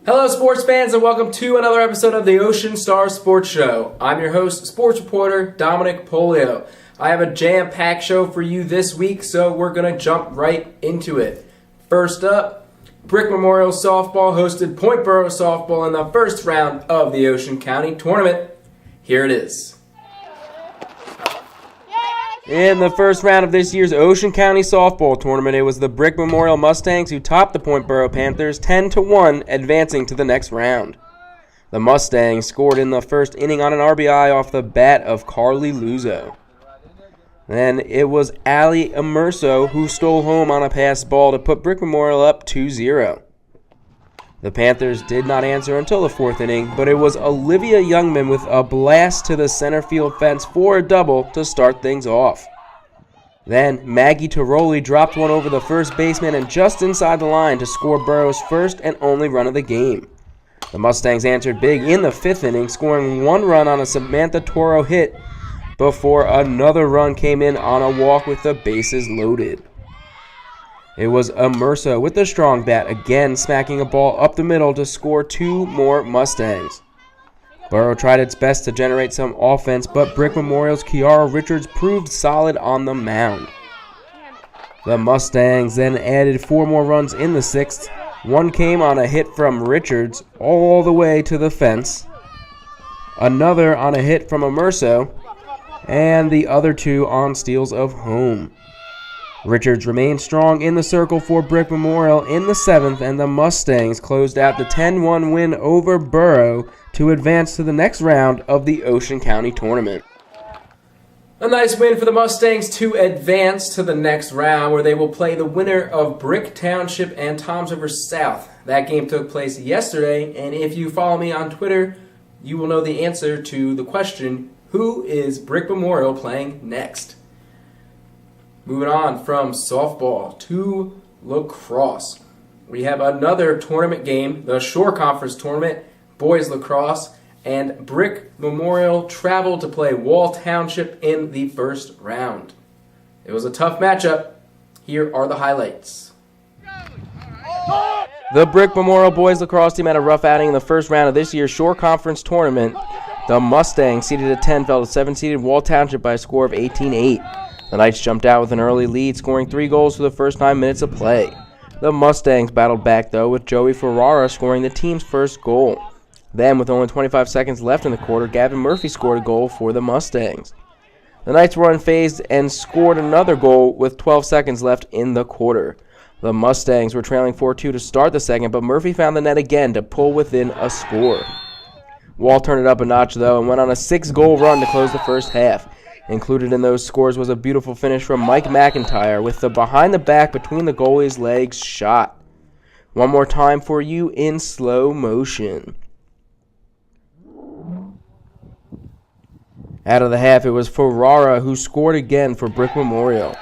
Hello sports fans and welcome to another episode of the Ocean Star Sports Show. I'm your host, sports reporter Dominic Polio. I have a jam-packed show for you this week, so we're going to jump right into it. First up, Brick Memorial Softball hosted Point Borough Softball in the first round of the Ocean County Tournament. Here it is. In the first round of this year's Ocean County Softball Tournament, it was the Brick Memorial Mustangs who topped the Point Borough Panthers 10-1, advancing to the next round. The Mustangs scored in the first inning on an RBI off the bat of Carly Luzo. Then it was Allie Immerso who stole home on a pass ball to put Brick Memorial up 2-0. The Panthers did not answer until the fourth inning, but it was Olivia Youngman with a blast to the center field fence for a double to start things off. Then Maggie Tiroli dropped one over the first baseman and just inside the line to score Borough's first and only run of the game. The Mustangs answered big in the fifth inning, scoring one run on a Samantha Toro hit before another run came in on a walk with the bases loaded. It was Immerso with a strong bat, again smacking a ball up the middle to score two more Mustangs. Borough tried its best to generate some offense, but Brick Memorial's Kiara Richards proved solid on the mound. The Mustangs then added four more runs in the sixth. One came on a hit from Richards all the way to the fence, another on a hit from Immerso, and the other two on steals of home. Richards remained strong in the circle for Brick Memorial in the seventh, and the Mustangs closed out the 10-1 win over Borough to advance to the next round of the Ocean County Tournament. A nice win for the Mustangs to advance to the next round, where they will play the winner of Brick Township and Toms River South. That game took place yesterday, and if you follow me on Twitter, you will know the answer to the question, who is Brick Memorial playing next? Moving on from softball to lacrosse. We have another tournament game, the Shore Conference Tournament, boys lacrosse, and Brick Memorial traveled to play Wall Township in the first round. It was a tough matchup. Here are the highlights. The Brick Memorial boys lacrosse team had a rough outing in the first round of this year's Shore Conference Tournament. The Mustangs, seeded at 10, fell to 7-seeded Wall Township by a score of 18-8. The Knights jumped out with an early lead, scoring 3 goals for the first 9 minutes of play. The Mustangs battled back, though, with Joey Ferrara scoring the team's first goal. Then, with only 25 seconds left in the quarter, Gavin Murphy scored a goal for the Mustangs. The Knights were unfazed and scored another goal with 12 seconds left in the quarter. The Mustangs were trailing 4-2 to start the second, but Murphy found the net again to pull within a score. Wall turned it up a notch, though, and went on a 6-goal run to close the first half. Included in those scores was a beautiful finish from Mike McIntyre with the behind-the-back between the goalie's legs shot. One more time for you in slow motion. Out of the half, it was Ferrara who scored again for Brick Memorial.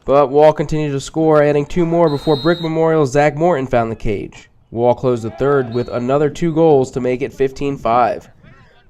But Wall continued to score, adding 2 more before Brick Memorial's Zach Morton found the cage. Wall closed the third with another 2 goals to make it 15-5.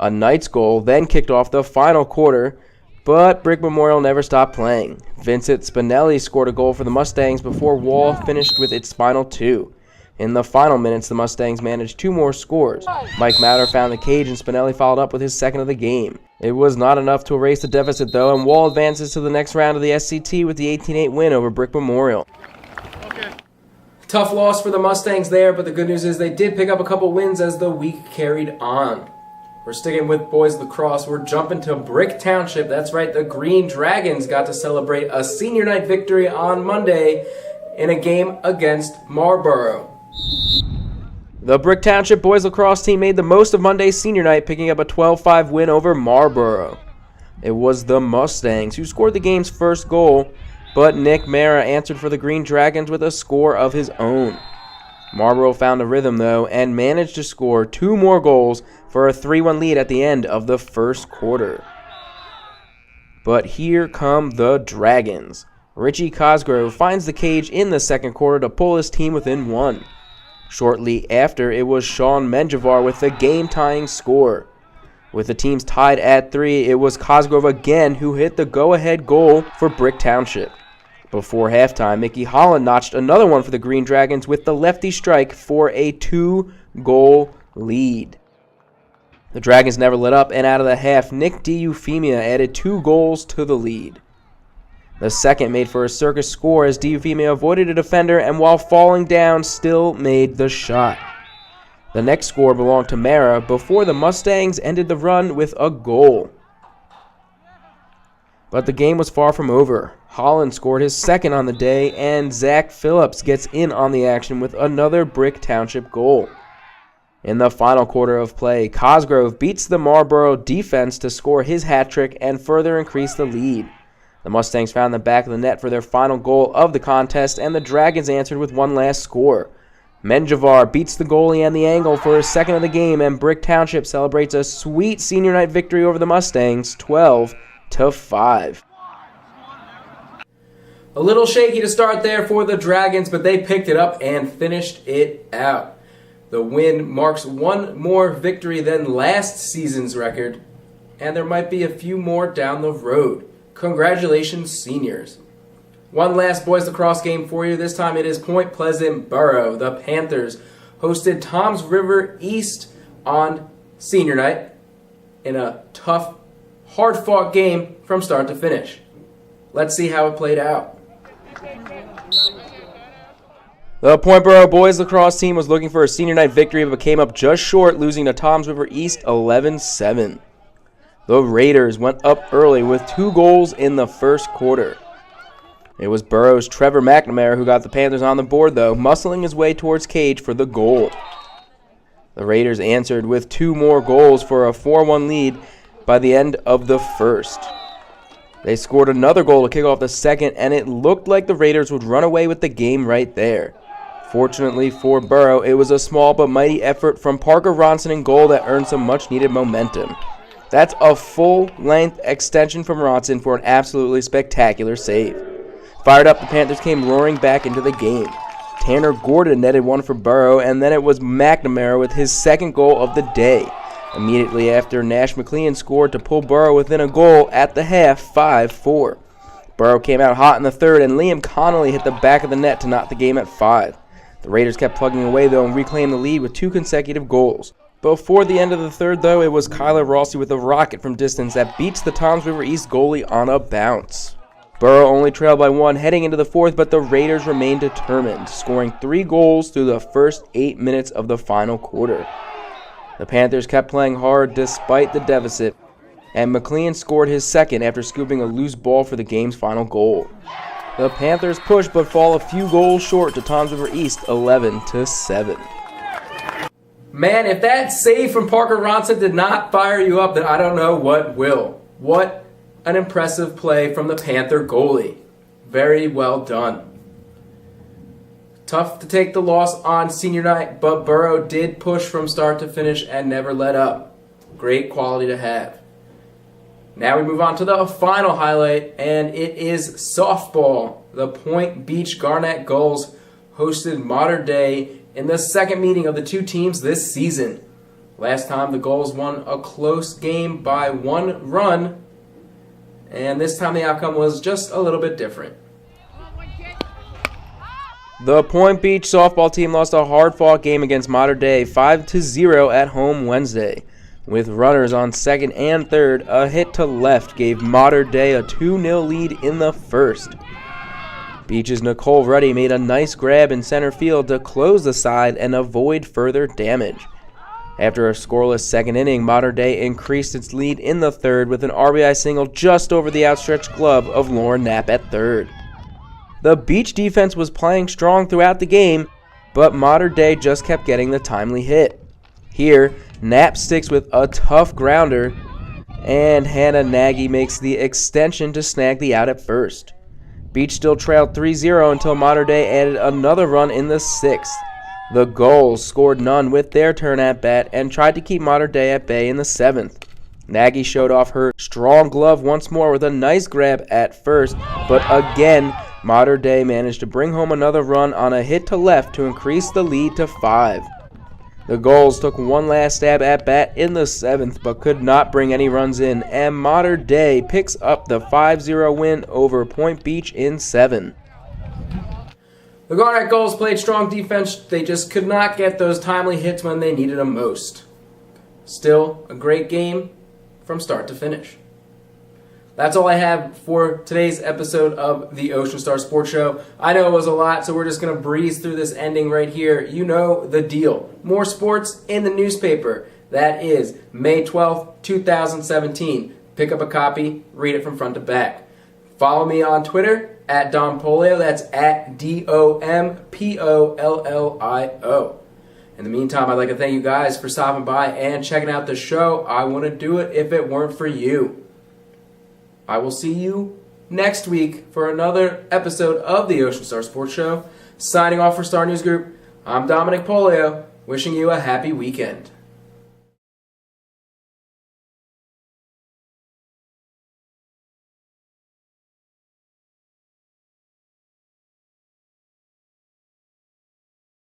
A Knights goal then kicked off the final quarter, but Brick Memorial never stopped playing. Vincent Spinelli scored a goal for the Mustangs before Wall finished with its final 2. In the final minutes, the Mustangs managed 2 more scores. Mike Matter found the cage, and Spinelli followed up with his second of the game. It was not enough to erase the deficit, though, and Wall advances to the next round of the SCT with the 18-8 win over Brick Memorial. Okay. Tough loss for the Mustangs there, but the good news is they did pick up a couple wins as the week carried on. We're sticking with boys lacrosse. We're jumping to Brick Township. That's right, the Green Dragons got to celebrate a senior night victory on Monday in a game against Marlboro. The Brick Township boys lacrosse team made the most of Monday's senior night, picking up a 12-5 win over Marlboro. It was the Mustangs who scored the game's first goal, but Nick Mara answered for the Green Dragons with a score of his own. Marlboro found a rhythm, though, and managed to score 2 more goals for a 3-1 lead at the end of the first quarter. But here come the Dragons. Richie Cosgrove finds the cage in the second quarter to pull his team within 1. Shortly after, it was Sean Menjivar with the game-tying score. With the teams tied at 3, it was Cosgrove again who hit the go-ahead goal for Brick Township. Before halftime, Mickey Holland notched another one for the Green Dragons with the lefty strike for a 2-goal lead. The Dragons never let up, and out of the half, Nick DiEufemia added 2 goals to the lead. The second made for a circus score as DiEufemia avoided a defender and while falling down still made the shot. The next score belonged to Mara before the Mustangs ended the run with a goal. But the game was far from over. Holland scored his second on the day, and Zach Phillips gets in on the action with another Brick Township goal. In the final quarter of play, Cosgrove beats the Marlboro defense to score his hat trick and further increase the lead. The Mustangs found the back of the net for their final goal of the contest, and the Dragons answered with one last score. Menjivar beats the goalie and the angle for his second of the game, and Brick Township celebrates a sweet senior night victory over the Mustangs, 12-5. A little shaky to start there for the Dragons, but they picked it up and finished it out. The win marks one more victory than last season's record, and there might be a few more down the road. Congratulations, seniors. One last boys lacrosse game for you. This time it is Point Pleasant Borough. The Panthers hosted Toms River East on senior night in a tough, hard-fought game from start to finish. Let's see how it played out. The Point Borough boys lacrosse team was looking for a senior night victory but came up just short, losing to Toms River East 11-7. The Raiders went up early with 2 goals in the first quarter. It was Borough's Trevor McNamara who got the Panthers on the board, though, muscling his way towards cage for the goal. The Raiders answered with 2 more goals for a 4-1 lead by the end of the first. They scored another goal to kick off the second, and it looked like the Raiders would run away with the game right there. Fortunately for Borough, it was a small but mighty effort from Parker Ronson in goal that earned some much-needed momentum. That's a full-length extension from Ronson for an absolutely spectacular save. Fired up, the Panthers came roaring back into the game. Tanner Gordon netted one for Borough, and then it was McNamara with his second goal of the day. Immediately after, Nash McLean scored to pull Borough within a goal at the half, 5-4. Borough came out hot in the third, and Liam Connolly hit the back of the net to knot the game at 5. The Raiders kept plugging away, though, and reclaimed the lead with 2 consecutive goals. Before the end of the third, though, it was Kyler Rossi with a rocket from distance that beats the Toms River East goalie on a bounce. Borough only trailed by 1 heading into the fourth, but the Raiders remained determined, scoring 3 goals through the first 8 minutes of the final quarter. The Panthers kept playing hard despite the deficit, and McLean scored his second after scooping a loose ball for the game's final goal. The Panthers pushed but fall a few goals short to Toms River East, 11-7. Man, if that save from Parker Ronson did not fire you up, then I don't know what will. What an impressive play from the Panther goalie. Very well done. Tough to take the loss on senior night, but Borough did push from start to finish and never let up. Great quality to have. Now we move on to the final highlight, and it is softball. The Point Beach Garnet Gulls hosted Mater Dei in the second meeting of the 2 teams this season. Last time the Gulls won a close game by 1 run, and this time the outcome was just a little bit different. The Point Beach softball team lost a hard-fought game against Mater Dei 5-0 at home Wednesday. With runners on second and third, a hit to left gave Mater Dei a 2-0 lead in the first. Beach's Nicole Ruddy made a nice grab in center field to close the side and avoid further damage. After a scoreless second inning, Mater Dei increased its lead in the third with an RBI single just over the outstretched glove of Lauren Knapp at third. The Beach defense was playing strong throughout the game, but Mater Dei just kept getting the timely hit. Here, Knapp sticks with a tough grounder, and Hannah Nagy makes the extension to snag the out at first. Beach still trailed 3-0 until Mater Dei added another run in the 6th. The Gulls scored none with their turn at bat and tried to keep Mater Dei at bay in the 7th. Nagy showed off her strong glove once more with a nice grab at first, but again, Mater Dei managed to bring home another run on a hit to left to increase the lead to 5. The Gulls took one last stab at bat in the 7th, but could not bring any runs in, and Mater Dei picks up the 5-0 win over Point Beach in 7. The Garnet Gulls played strong defense. They just could not get those timely hits when they needed them most. Still, a great game from start to finish. That's all I have for today's episode of the Ocean Star Sports Show. I know it was a lot, so we're just going to breeze through this ending right here. You know the deal. More sports in the newspaper. That is May 12th, 2017. Pick up a copy, read it from front to back. Follow me on Twitter at Dom Polio. That's at DOMPOLLIO. In the meantime, I'd like to thank you guys for stopping by and checking out the show. I wouldn't do it if it weren't for you. I will see you next week for another episode of the Ocean Star Sports Show. Signing off for Star News Group, I'm Dominic Polio, wishing you a happy weekend.